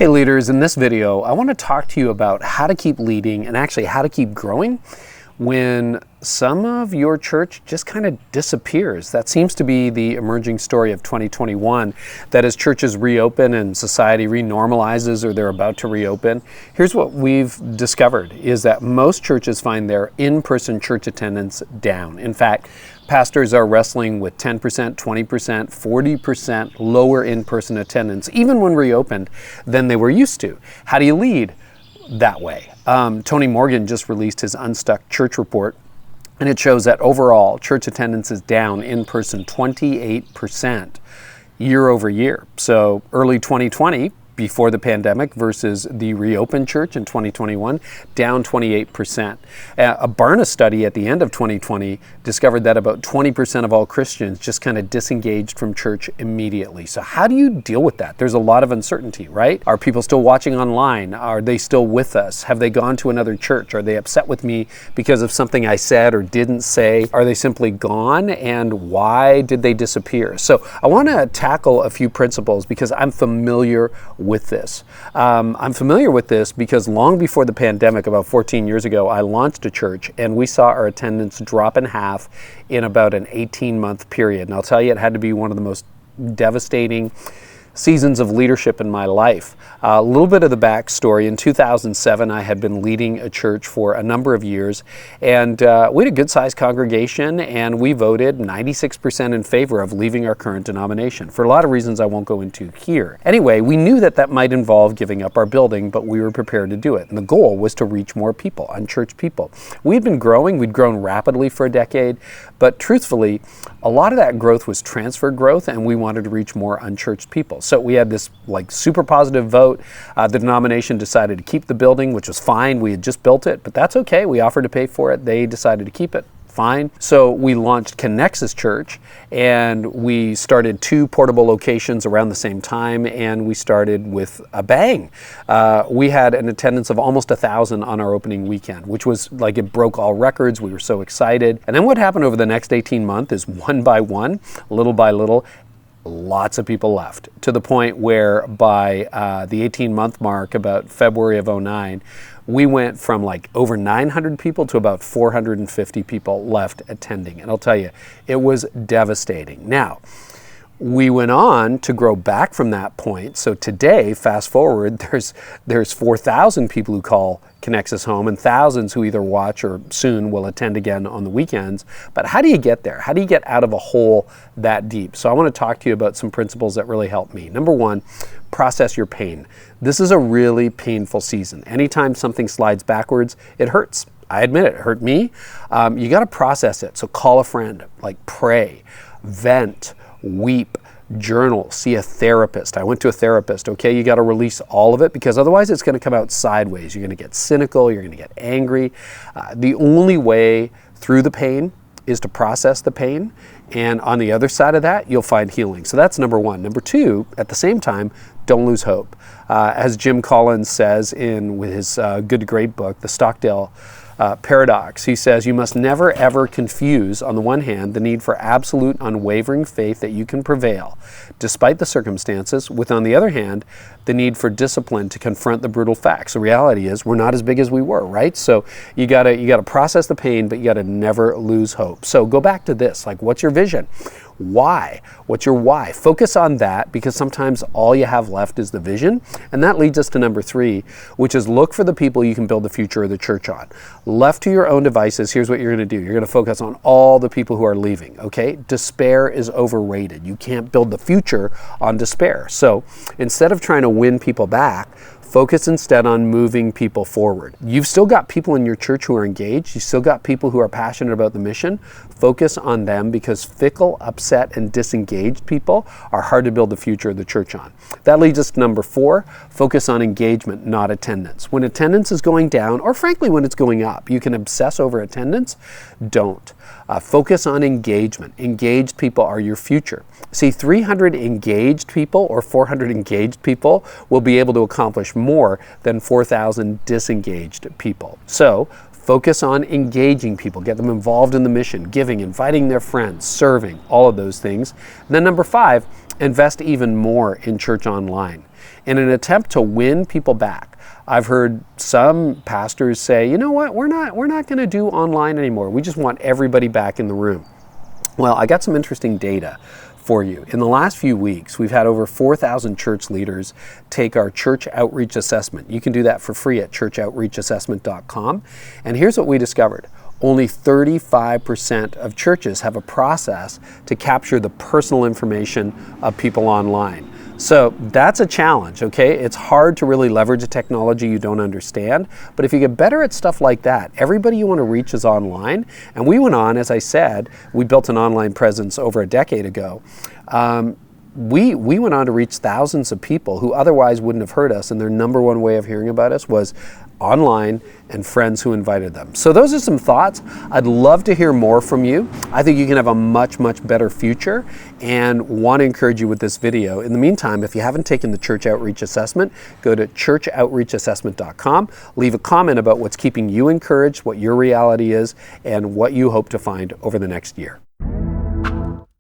Hey leaders, in this video, I want to talk to you about how to keep leading and actually how to keep growing when some of your church just kind of disappears. That seems to be the emerging story of 2021, that as churches reopen and society renormalizes or they're about to reopen, here's what we've discovered is that most churches find their in-person church attendance down. In fact, pastors are wrestling with 10%, 20%, 40% lower in-person attendance, even when reopened, than they were used to. How do you lead that way? Tony Morgan just released his Unstuck Church Report, and it shows that overall church attendance is down in person 28% year over year. So early 2020, before the pandemic, versus the reopened church in 2021, down 28%. A Barna study at the end of 2020 discovered that about 20% of all Christians just kind of disengaged from church immediately. So how do you deal with that? There's a lot of uncertainty, right? Are people still watching online? Are they still with us? Have they gone to another church? Are they upset with me because of something I said or didn't say? Are they simply gone? And why did they disappear? So I want to tackle a few principles because I'm familiar with this. I'm familiar with this because long before the pandemic, about 14 years ago, I launched a church and we saw our attendance drop in half in about an 18-month period. And I'll tell you, it had to be one of the most devastating seasons of leadership in my life. A little bit of the backstory. In 2007, I had been leading a church for a number of years, and we had a good-sized congregation, and we voted 96% in favor of leaving our current denomination for a lot of reasons I won't go into here. Anyway, we knew that that might involve giving up our building, but we were prepared to do it, and the goal was to reach more people, unchurched people. We'd been growing. We'd grown rapidly for a decade, but truthfully, a lot of that growth was transfer growth, and we wanted to reach more unchurched people. So we had this super positive vote. The denomination decided to keep the building, which was fine. We had just built it, but that's okay. We offered to pay for it. They decided to keep it. Fine. So we launched Connexus Church, and we started 2 portable locations around the same time, and we started with a bang. We had an attendance of almost 1,000 on our opening weekend, which was like it broke all records. We were so excited. And then what happened over the next 18 months is one by one, little by little, lots of people left, to the point where by the 18-month mark, about February of 2009, we went from like over 900 people to about 450 people left attending. And I'll tell you, it was devastating. Now, we went on to grow back from that point. So today, fast forward, there's 4,000 people who call Connexus home and thousands who either watch or soon will attend again on the weekends. But how do you get there? How do you get out of a hole that deep? So I want to talk to you about some principles that really help me. Number one, process your pain. This is a really painful season. Anytime something slides backwards, it hurts. I admit it hurt me. You got to process it. So call a friend, pray, vent, weep, journal, see a therapist. I went to a therapist. Okay, you got to release all of it because otherwise it's going to come out sideways. You're going to get cynical. You're going to get angry. The only way through the pain is to process the pain. And on the other side of that, you'll find healing. So that's number one. Number two, at the same time, don't lose hope. As Jim Collins says with his Good to Great book, The Stockdale Paradox, he says, you must never ever confuse, on the one hand, the need for absolute unwavering faith that you can prevail despite the circumstances, with, on the other hand, the need for discipline to confront the brutal facts. The reality is we're not as big as we were, right? So you gotta process the pain, but you gotta never lose hope. So go back to this, what's your vision? Why? What's your why? Focus on that, because sometimes all you have left is the vision. And that leads us to number 3, which is look for the people you can build the future of the church on. Left to your own devices, here's what you're going to do. You're going to focus on all the people who are leaving, okay? Despair is overrated. You can't build the future on despair. So instead of trying to win people back, focus instead on moving people forward. You've still got people in your church who are engaged. You've still got people who are passionate about the mission. Focus on them, because fickle, upset, and disengaged people are hard to build the future of the church on. That leads us to number 4, focus on engagement, not attendance. When attendance is going down, or frankly when it's going up, you can obsess over attendance. Don't. Focus on engagement. Engaged people are your future. See, 300 engaged people or 400 engaged people will be able to accomplish more than 4,000 disengaged people. So Focus on engaging people, get them involved in the mission, giving, inviting their friends, serving, all of those things. And then number 5, invest even more in church online. In an attempt to win people back, I've heard some pastors say, you know what, we're not going to do online anymore. We just want everybody back in the room. Well, I got some interesting data for you. In the last few weeks, we've had over 4,000 church leaders take our church outreach assessment. You can do that for free at churchoutreachassessment.com. And here's what we discovered. Only 35% of churches have a process to capture the personal information of people online. So that's a challenge, okay? It's hard to really leverage a technology you don't understand, but if you get better at stuff like that, everybody you want to reach is online. And we went on, as I said, we built an online presence over a decade ago. We went on to reach thousands of people who otherwise wouldn't have heard us, and their number one way of hearing about us was online and friends who invited them. So those are some thoughts. I'd love to hear more from you. I think you can have a much, much better future and want to encourage you with this video. In the meantime, if you haven't taken the Church Outreach Assessment, go to churchoutreachassessment.com. Leave a comment about what's keeping you encouraged, what your reality is, and what you hope to find over the next year.